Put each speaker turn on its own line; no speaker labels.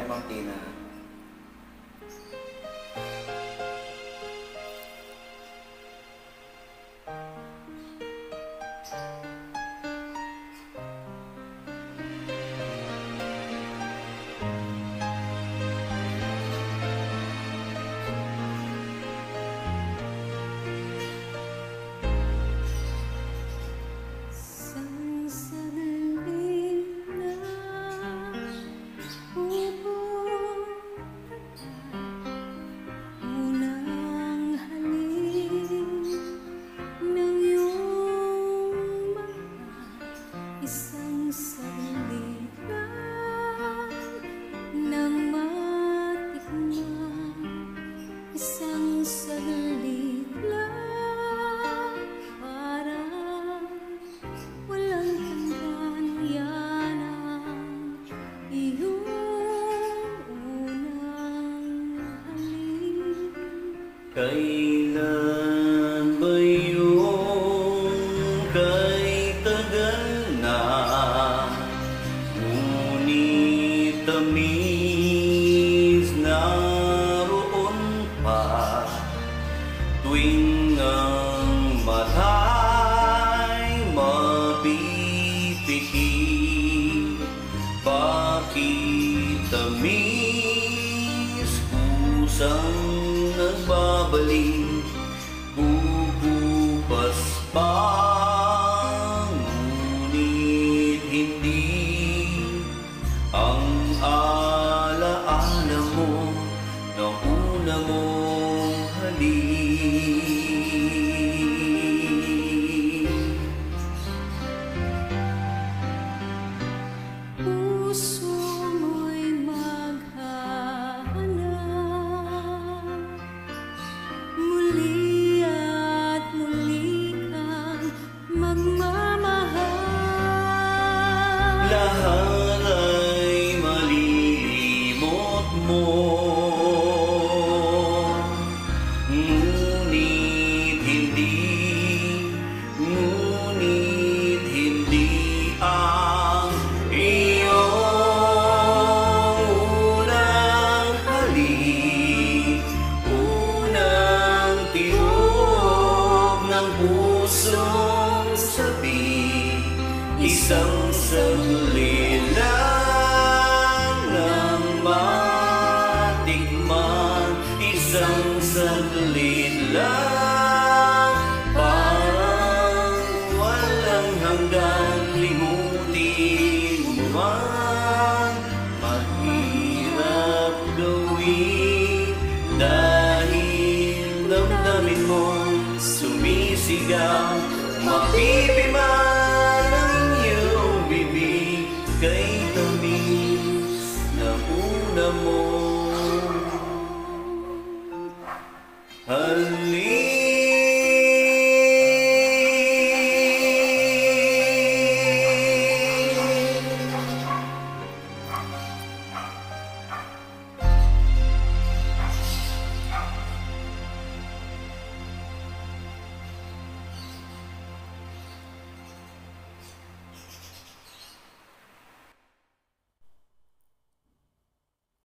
kay Ma'am Tina.
Kailan ba yung kay tagal na, ngunit tamis naroon pa, tuwing ang mata'y mapipikit, bakit tamis kusang nagbabalik, bubupas pa, ngunit hindi ang alaala mo na una mong halik.
Puso mo'y
lahat ay malilimot mo, ngunit hindi ang iyong unang halik, unang tiyog ng pusong sabi, isang saglit lang nang matikman, isang saglit lang, parang walang hanggan, limutin mo man, mahirap gawin, dahil damdamin mo sumisigaw, mapipima